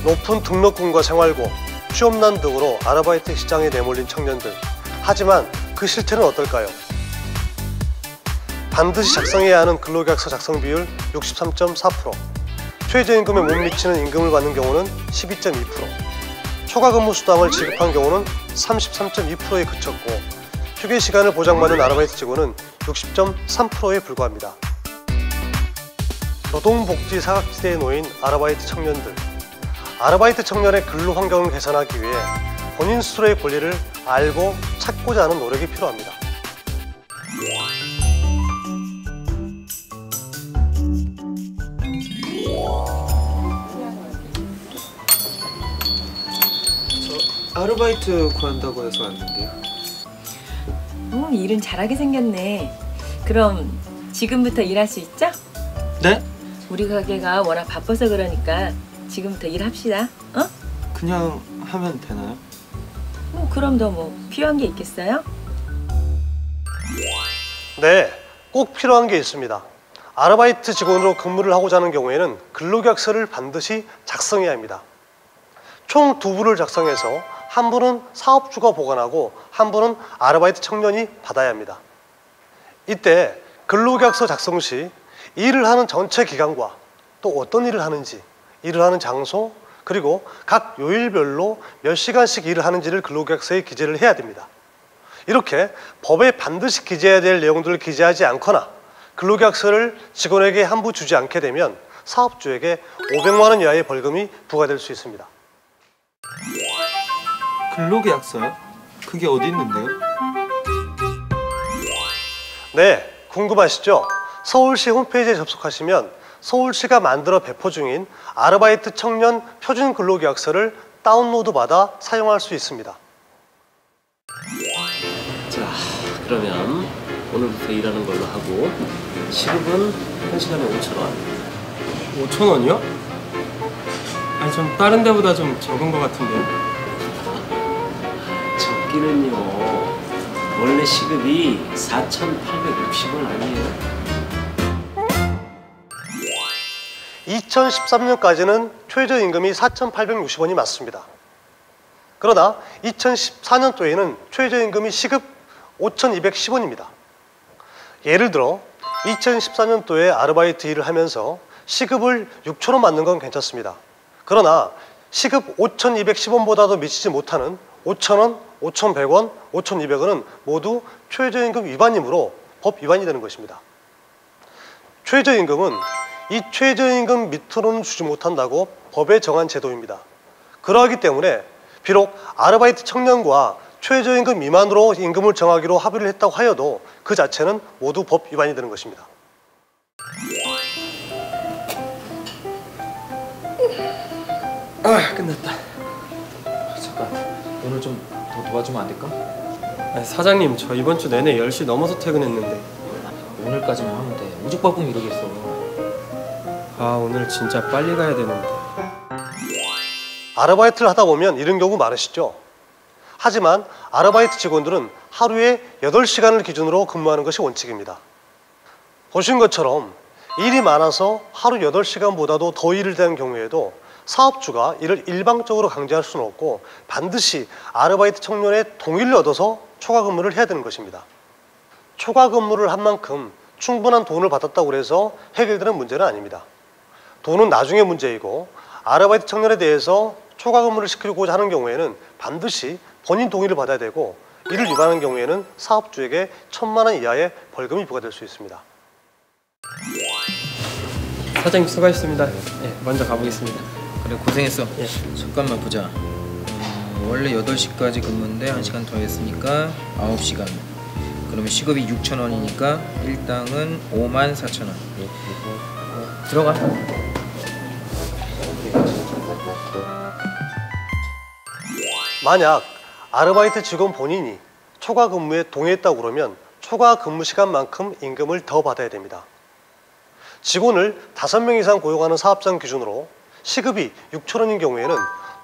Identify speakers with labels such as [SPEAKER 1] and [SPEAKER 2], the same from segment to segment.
[SPEAKER 1] 높은 등록금과 생활고, 취업난 등으로 아르바이트 시장에 내몰린 청년들. 하지만 그 실태는 어떨까요? 반드시 작성해야 하는 근로계약서 작성 비율 63.4%, 최저임금에 못 미치는 임금을 받는 경우는 12.2%, 초과근무 수당을 지급한 경우는 33.2%에 그쳤고, 휴게 시간을 보장받는 아르바이트 직원은 60.3%에 불과합니다. 노동복지 사각지대에 놓인 아르바이트 청년들. 아르바이트 청년의 근로 환경을 개선하기 위해 본인 스스로의 권리를 알고 찾고자 하는 노력이 필요합니다.
[SPEAKER 2] 아르바이트 구한다고 해서 왔는데요.
[SPEAKER 3] 일은 잘하게 생겼네. 그럼 지금부터 일할 수 있죠?
[SPEAKER 2] 네?
[SPEAKER 3] 우리 가게가 워낙 바빠서 그러니까 지금부터 일합시다. 어?
[SPEAKER 2] 그냥 하면 되나요?
[SPEAKER 3] 그럼 더 뭐 필요한 게 있겠어요?
[SPEAKER 1] 네, 꼭 필요한 게 있습니다. 아르바이트 직원으로 근무를 하고자 하는 경우에는 근로계약서를 반드시 작성해야 합니다. 총 2부를 작성해서 한 부는 사업주가 보관하고 한 부는 아르바이트 청년이 받아야 합니다. 이때 근로계약서 작성 시 일을 하는 전체 기간과 또 어떤 일을 하는지, 일을 하는 장소, 그리고 각 요일별로 몇 시간씩 일을 하는지를 근로계약서에 기재를 해야 됩니다. 이렇게 법에 반드시 기재해야 될 내용들을 기재하지 않거나 근로계약서를 직원에게 한부 주지 않게 되면 사업주에게 500만 원 이하의 벌금이 부과될 수 있습니다.
[SPEAKER 2] 근로계약서요? 그게 어디 있는데요?
[SPEAKER 1] 네, 궁금하시죠? 서울시 홈페이지에 접속하시면 서울시가 만들어 배포 중인 아르바이트 청년 표준 근로계약서를 다운로드 받아 사용할 수 있습니다.
[SPEAKER 4] 자, 그러면 오늘부터 일하는 걸로 하고 시급은 1시간에 5,000원.
[SPEAKER 5] 5,000원이요? 아니 전 다른 데보다 좀 적은 것 같은데요.
[SPEAKER 4] 적기는요, 원래 시급이 4,860원 아니에요?
[SPEAKER 1] 2013년까지는 최저임금이 4,860원이 맞습니다. 그러나 2014년도에는 최저임금이 시급 5,210원입니다. 예를 들어 2014년도에 아르바이트 일을 하면서 시급을 6,000원 받는 건 괜찮습니다. 그러나 시급 5,210원보다도 미치지 못하는 5,000원, 5,100원, 5,200원은 모두 최저임금 위반이므로 법 위반이 되는 것입니다. 최저임금은 이 최저임금 밑으로는 주지 못한다고 법에 정한 제도입니다. 그러하기 때문에 비록 아르바이트 청년과 최저임금 미만으로 임금을 정하기로 합의를 했다고 하여도 그 자체는 모두 법 위반이 되는 것입니다.
[SPEAKER 2] 끝났다. 잠깐, 오늘 좀 더 도와주면 안 될까?
[SPEAKER 5] 아니, 사장님 저 이번 주 내내 10시 넘어서 퇴근했는데.
[SPEAKER 2] 오늘까지만 하면 돼. 오죽 바쁘면 이러겠어.
[SPEAKER 5] 아, 오늘 진짜 빨리 가야 되는데.
[SPEAKER 1] 아르바이트를 하다 보면 이런 경우 많으시죠? 하지만 아르바이트 직원들은 하루에 8시간을 기준으로 근무하는 것이 원칙입니다. 보신 것처럼 일이 많아서 하루 8시간보다도 더 일을 대는 경우에도 사업주가 이를 일방적으로 강제할 수는 없고 반드시 아르바이트 청년의 동의를 얻어서 초과 근무를 해야 되는 것입니다. 초과 근무를 한 만큼 충분한 돈을 받았다고 해서 해결되는 문제는 아닙니다. 돈은 나중의 문제이고 아르바이트 청년에 대해서 초과 근무를 시키고자 하는 경우에는 반드시 본인 동의를 받아야 되고 이를 위반한 경우에는 사업주에게 1,000만 원 이하의 벌금이 부과될 수 있습니다.
[SPEAKER 5] 사장님 수고하셨습니다. 네, 먼저 가보겠습니다.
[SPEAKER 6] 그래, 고생했어.
[SPEAKER 5] 예.
[SPEAKER 6] 잠깐만 보자. 원래 8시까지 근무인데 1시간 더 했으니까 9시간. 그러면 시급이 6,000원이니까 일당은 54,000원. 들어가.
[SPEAKER 1] 만약 아르바이트 직원 본인이 초과 근무에 동의했다고 그러면 초과 근무 시간만큼 임금을 더 받아야 됩니다. 직원을 5명 이상 고용하는 사업장 기준으로 시급이 6,000원인 경우에는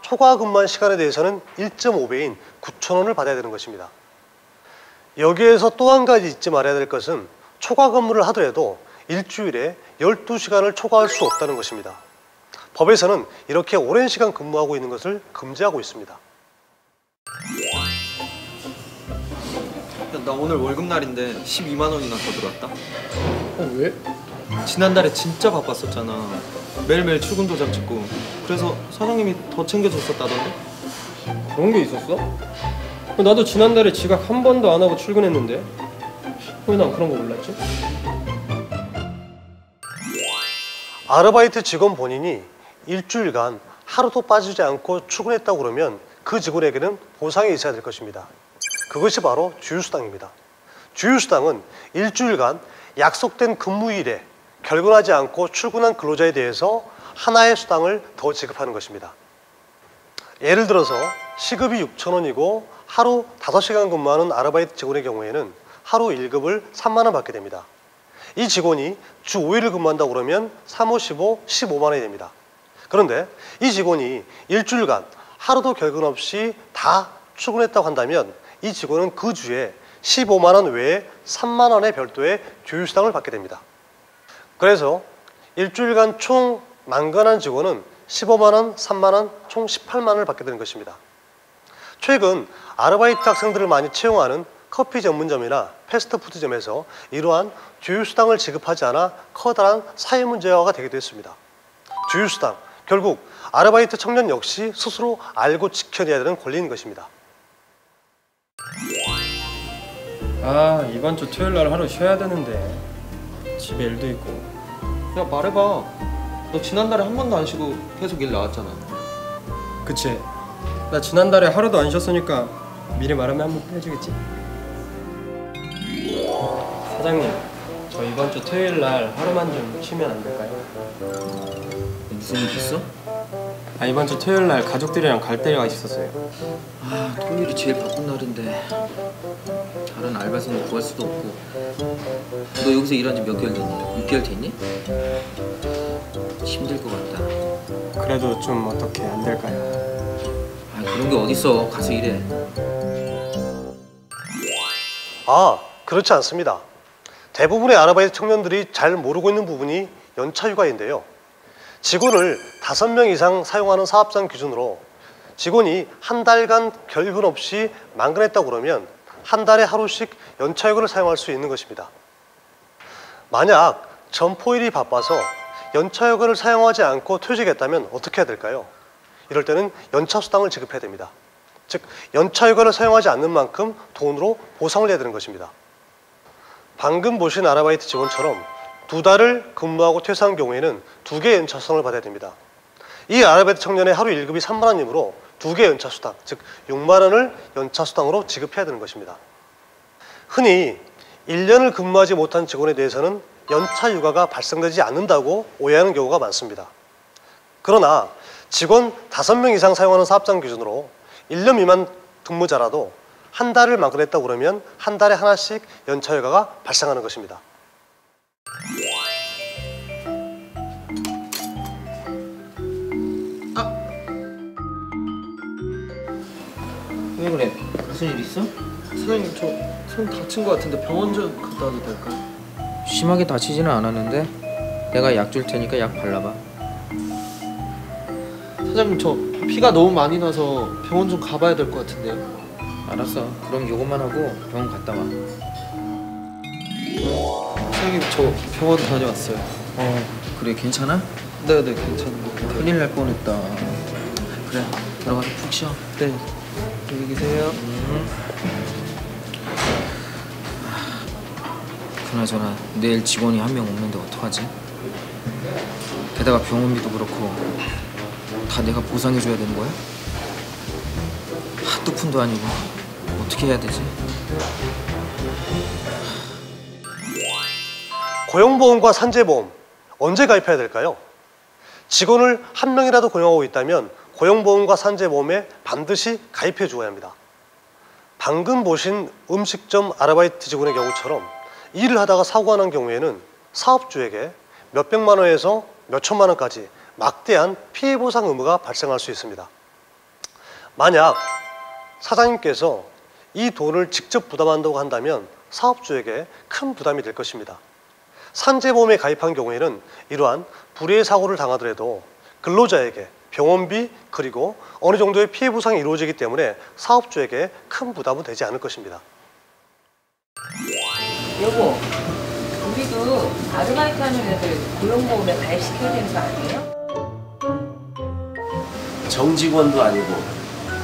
[SPEAKER 1] 초과 근무한 시간에 대해서는 1.5배인 9,000원을 받아야 되는 것입니다. 여기에서 또 한 가지 잊지 말아야 될 것은 초과 근무를 하더라도 일주일에 12시간을 초과할 수 없다는 것입니다. 법에서는 이렇게 오랜 시간 근무하고 있는 것을 금지하고 있습니다.
[SPEAKER 2] 나 오늘 월급날인데 12만 원이나 더 들어왔다.
[SPEAKER 5] 왜?
[SPEAKER 2] 지난달에 진짜 바빴었잖아. 매일매일 출근 도장 찍고. 그래서 사장님이 더 챙겨줬었다던데?
[SPEAKER 5] 그런 게 있었어? 나도 지난달에 지각 한 번도 안 하고 출근했는데 왜 난 그런 거 몰랐지?
[SPEAKER 1] 아르바이트 직원 본인이 일주일간 하루도 빠지지 않고 출근했다고 그러면 그 직원에게는 보상이 있어야 될 것입니다. 그것이 바로 주휴수당입니다. 주휴수당은 일주일간 약속된 근무일에 결근하지 않고 출근한 근로자에 대해서 하나의 수당을 더 지급하는 것입니다. 예를 들어서 시급이 6,000원이고 하루 5시간 근무하는 아르바이트 직원의 경우에는 하루 1급을 3만 원 받게 됩니다. 이 직원이 주 5일을 근무한다고 그러면 3, 5, 15, 15만 원이 됩니다. 그런데 이 직원이 일주일간 하루도 결근 없이 다 출근했다고 한다면 이 직원은 그 주에 15만 원 외에 3만 원의 별도의 주휴수당을 받게 됩니다. 그래서 일주일간 총 만간한 직원은 15만 원, 3만 원, 총 18만 원을 받게 되는 것입니다. 최근 아르바이트 학생들을 많이 채용하는 커피 전문점이나 패스트푸드점에서 이러한 주휴수당을 지급하지 않아 커다란 사회 문제화가 되기도 했습니다. 주휴수당, 결국 아르바이트 청년 역시 스스로 알고 지켜내야 되는 권리인 것입니다.
[SPEAKER 5] 아, 이번 주 토요일 날 하루 쉬어야 되는데 집에 일도 있고.
[SPEAKER 2] 야, 말해봐. 너 지난달에 한 번도 안 쉬고 계속 일 나왔잖아.
[SPEAKER 5] 그치? 나 지난달에 하루도 안 쉬었으니까 미리 말하면 한번 해주겠지? 사장님, 저 이번 주 토요일 날 하루만 좀 쉬면 안 될까요?
[SPEAKER 6] 무슨 일 있어?
[SPEAKER 5] 아, 이번 주 토요일 날 가족들이랑 갈 데가 있었어요.
[SPEAKER 6] 아, 토요일이 제일 바쁜 날인데 다른 알바생을 구할 수도 없고. 너 여기서 일한 지 몇 개월 됐니? 6개월 됐니? 힘들 것 같다.
[SPEAKER 5] 그래도 좀 어떻게 안 될까요?
[SPEAKER 6] 아, 그런 게 어딨어. 가서 일해.
[SPEAKER 1] 아, 그렇지 않습니다. 대부분의 아르바이트 청년들이 잘 모르고 있는 부분이 연차휴가인데요. 직원을 5명 이상 사용하는 사업장 기준으로 직원이 한 달간 결근 없이 만간했다고 그러면 한 달에 하루씩 연차휴가를 사용할 수 있는 것입니다. 만약 점포일이 바빠서 연차휴가를 사용하지 않고 퇴직했다면 어떻게 해야 될까요? 이럴 때는 연차수당을 지급해야 됩니다. 즉, 연차휴가를 사용하지 않는 만큼 돈으로 보상을 해야 되는 것입니다. 방금 보신 아르바이트 직원처럼 2달을 근무하고 퇴사한 경우에는 2개의 연차수당을 받아야 됩니다. 이 아르바이트 청년의 하루 1급이 3만 원이므로 2개의 연차수당, 즉 6만 원을 연차수당으로 지급해야 되는 것입니다. 흔히 1년을 근무하지 못한 직원에 대해서는 연차휴가가 발생되지 않는다고 오해하는 경우가 많습니다. 그러나 직원 5명 이상 사용하는 사업장 기준으로 1년 미만 근무자라도 한 달을 만간했다고 그러면 한 달에 하나씩 연차휴가가 발생하는 것입니다.
[SPEAKER 6] 왜 그래? 무슨 일 있어?
[SPEAKER 2] 사장님, 저 손 다친 것 같은데 병원 좀 갔다 와도 될까요?
[SPEAKER 6] 심하게 다치지는 않았는데 내가 약 줄 테니까 약 발라봐.
[SPEAKER 2] 사장님, 저 피가 너무 많이 나서 병원 좀 가봐야 될 것 같은데요.
[SPEAKER 6] 알았어. 그럼 요것만 하고 병원 갔다 와.
[SPEAKER 2] 사장님, 저 병원 다녀왔어요.
[SPEAKER 6] 그래, 괜찮아?
[SPEAKER 2] 네네, 괜찮은 것 같아요.
[SPEAKER 6] 큰일 날 뻔했다. 그래, 들어가서 푹 쉬어.
[SPEAKER 2] 네, 안녕히 계세요.
[SPEAKER 6] 그나저나 내일 직원이 한 명 없는데 어떡하지? 게다가 병원비도 그렇고 다 내가 보상해줘야 되는 거야? 한두 푼도 아니고 어떻게 해야 되지?
[SPEAKER 1] 고용보험과 산재보험 언제 가입해야 될까요? 직원을 한 명이라도 고용하고 있다면 고용보험과 산재보험에 반드시 가입해 주어야 합니다. 방금 보신 음식점 아르바이트 직원의 경우처럼 일을 하다가 사고가 난 경우에는 사업주에게 몇백만 원에서 몇천만 원까지 막대한 피해보상 의무가 발생할 수 있습니다. 만약 사장님께서 이 돈을 직접 부담한다고 한다면 사업주에게 큰 부담이 될 것입니다. 산재보험에 가입한 경우에는 이러한 불의의 사고를 당하더라도 근로자에게 병원비 그리고 어느 정도의 피해 보상이 이루어지기 때문에 사업주에게 큰 부담은 되지 않을 것입니다.
[SPEAKER 3] 여보, 우리도 아르바이트 하는 애들 고용보험에 가입시켜야 되는 거 아니에요?
[SPEAKER 4] 정직원도 아니고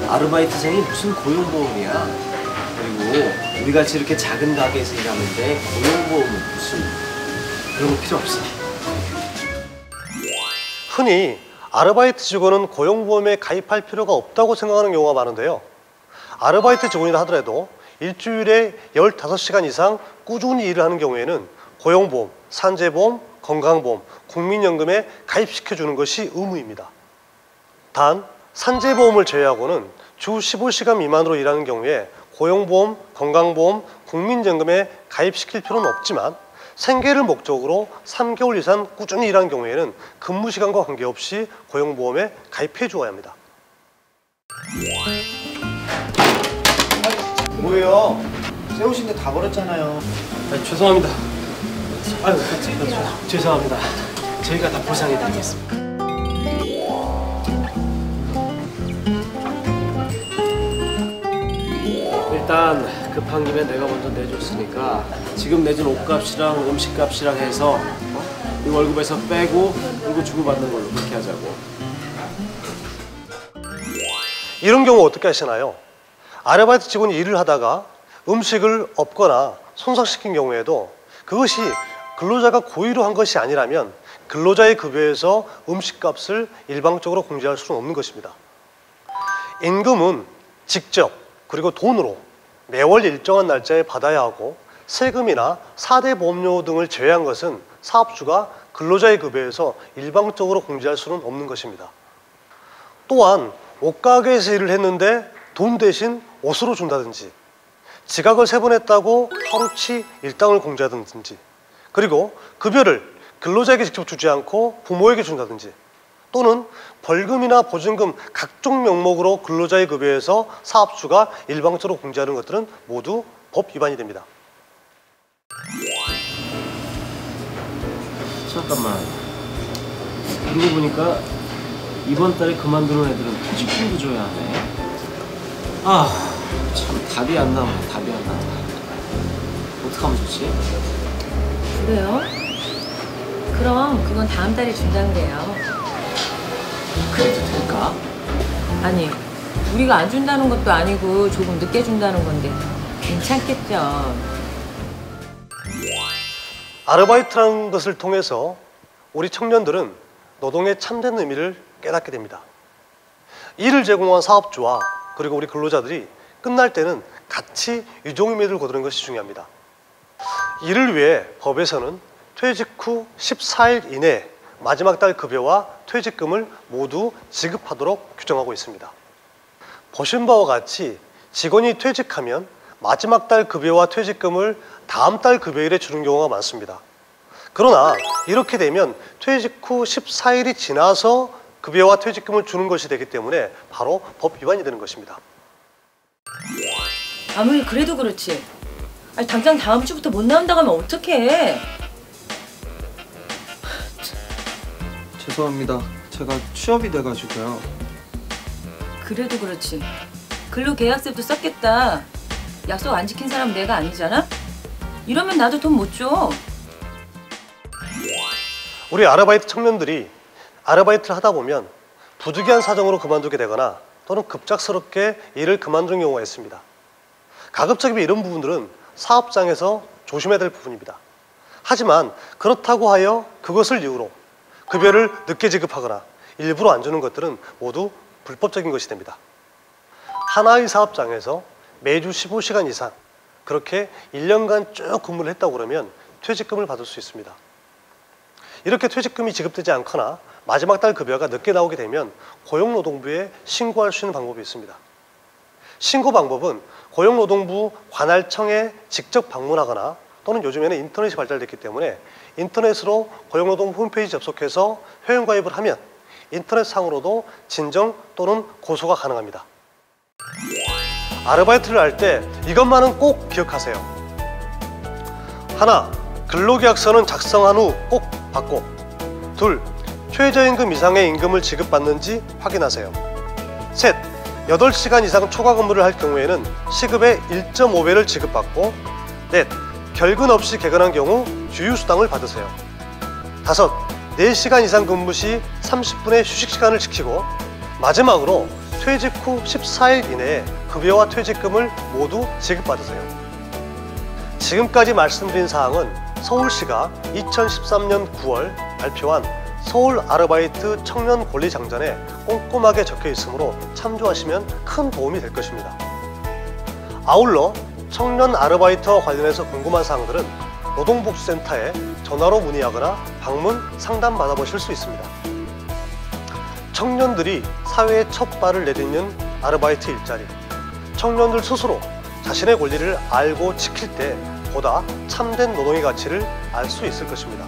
[SPEAKER 4] 아르바이트생이 무슨 고용보험이야. 그리고 우리같이 이렇게 작은 가게에서 일하는데 고용보험은 무슨, 그런 거 필요 없어.
[SPEAKER 1] 흔히 아르바이트 직원은 고용보험에 가입할 필요가 없다고 생각하는 경우가 많은데요. 아르바이트 직원이라 하더라도 일주일에 15시간 이상 꾸준히 일을 하는 경우에는 고용보험, 산재보험, 건강보험, 국민연금에 가입시켜주는 것이 의무입니다. 단, 산재보험을 제외하고는 주 15시간 미만으로 일하는 경우에 고용보험, 건강보험, 국민연금에 가입시킬 필요는 없지만 생계를 목적으로 3개월 이상 꾸준히 일하는 경우에는 근무 시간과 관계없이 고용보험에 가입해 주어야 합니다.
[SPEAKER 7] 뭐예요? 세우신데 다 버렸잖아요.
[SPEAKER 4] 죄송합니다. 아유, 죄송합니다. 저희가 다 보상해 드리겠습니다. 일단 급한 김에 내가 먼저 내줬으니까 지금 내준 옷값이랑 음식값이랑 해서 이 월급에서 빼고 그리고 주고받는 걸로 그렇게 하자고.
[SPEAKER 1] 이런 경우 어떻게 하시나요? 아르바이트 직원이 일을 하다가 음식을 엎거나 손상시킨 경우에도 그것이 근로자가 고의로 한 것이 아니라면 근로자의 급여에서 음식값을 일방적으로 공제할 수는 없는 것입니다. 임금은 직접 그리고 돈으로 매월 일정한 날짜에 받아야 하고 세금이나 4대 보험료 등을 제외한 것은 사업주가 근로자의 급여에서 일방적으로 공제할 수는 없는 것입니다. 또한 옷가게에서 일을 했는데 돈 대신 옷으로 준다든지 지각을 3번 했다고 하루치 일당을 공제하든지 그리고 급여를 근로자에게 직접 주지 않고 부모에게 준다든지 또는 벌금이나 보증금 각종 명목으로 근로자의 급여에서 사업주가 일방적으로 공제하는 것들은 모두 법 위반이 됩니다.
[SPEAKER 4] 잠깐만. 그러고 보니까 이번 달에 그만두는 애들은 퇴직금도 줘야 하네. 아, 참 답이 안 나오네. 답이 안 나와. 어떡하면 좋지?
[SPEAKER 3] 그래요? 그럼 그건 다음 달에 준다는 거예요.
[SPEAKER 4] 그래도 될까?
[SPEAKER 3] 아니, 우리가 안 준다는 것도 아니고 조금 늦게 준다는 건데 괜찮겠죠.
[SPEAKER 1] 아르바이트라는 것을 통해서 우리 청년들은 노동의 참된 의미를 깨닫게 됩니다. 일을 제공한 사업주와 그리고 우리 근로자들이 끝날 때는 같이 유종의미를 거두는 것이 중요합니다. 이를 위해 법에서는 퇴직 후 14일 이내 마지막 달 급여와 퇴직금을 모두 지급하도록 규정하고 있습니다. 보신 바와 같이 직원이 퇴직하면 마지막 달 급여와 퇴직금을 다음 달 급여일에 주는 경우가 많습니다. 그러나 이렇게 되면 퇴직 후 14일이 지나서 급여와 퇴직금을 주는 것이 되기 때문에 바로 법 위반이 되는 것입니다.
[SPEAKER 3] 아무리 그래도 그렇지. 아니, 당장 다음 주부터 못 나온다고 하면 어떡해.
[SPEAKER 2] 죄송합니다. 제가 취업이 돼가지고요.
[SPEAKER 3] 그래도 그렇지. 근로계약서도 썼겠다. 약속 안 지킨 사람은 내가 아니잖아? 이러면 나도 돈 못 줘.
[SPEAKER 1] 우리 아르바이트 청년들이 아르바이트를 하다 보면 부득이한 사정으로 그만두게 되거나 또는 급작스럽게 일을 그만두는 경우가 있습니다. 가급적이면 이런 부분들은 사업장에서 조심해야 될 부분입니다. 하지만 그렇다고 하여 그것을 이유로 급여를 늦게 지급하거나 일부러 안 주는 것들은 모두 불법적인 것이 됩니다. 하나의 사업장에서 매주 15시간 이상 그렇게 1년간 쭉 근무를 했다고 그러면 퇴직금을 받을 수 있습니다. 이렇게 퇴직금이 지급되지 않거나 마지막 달 급여가 늦게 나오게 되면 고용노동부에 신고할 수 있는 방법이 있습니다. 신고 방법은 고용노동부 관할청에 직접 방문하거나 또는 요즘에는 인터넷이 발달됐기 때문에 인터넷으로 고용노동부 홈페이지 접속해서 회원가입을 하면 인터넷상으로도 진정 또는 고소가 가능합니다. 아르바이트를 할 때 이것만은 꼭 기억하세요. 하나, 근로계약서는 작성한 후 꼭 받고. 둘, 최저임금 이상의 임금을 지급받는지 확인하세요. 셋, 8시간 이상 초과 근무를 할 경우에는 시급의 1.5배를 지급받고, 넷, 결근 없이 개근한 경우 주휴수당을 받으세요. 다섯, 4시간 이상 근무 시 30분의 휴식시간을 지키고, 마지막으로 퇴직 후 14일 이내에 급여와 퇴직금을 모두 지급받으세요. 지금까지 말씀드린 사항은 서울시가 2013년 9월 발표한 서울 아르바이트 청년 권리 장전에 꼼꼼하게 적혀 있으므로 참조하시면 큰 도움이 될 것입니다. 아울러 청년 아르바이트와 관련해서 궁금한 사항들은 노동복지센터에 전화로 문의하거나 방문 상담 받아보실 수 있습니다. 청년들이 사회에 첫 발을 내딛는 아르바이트 일자리, 청년들 스스로 자신의 권리를 알고 지킬 때 보다 참된 노동의 가치를 알 수 있을 것입니다.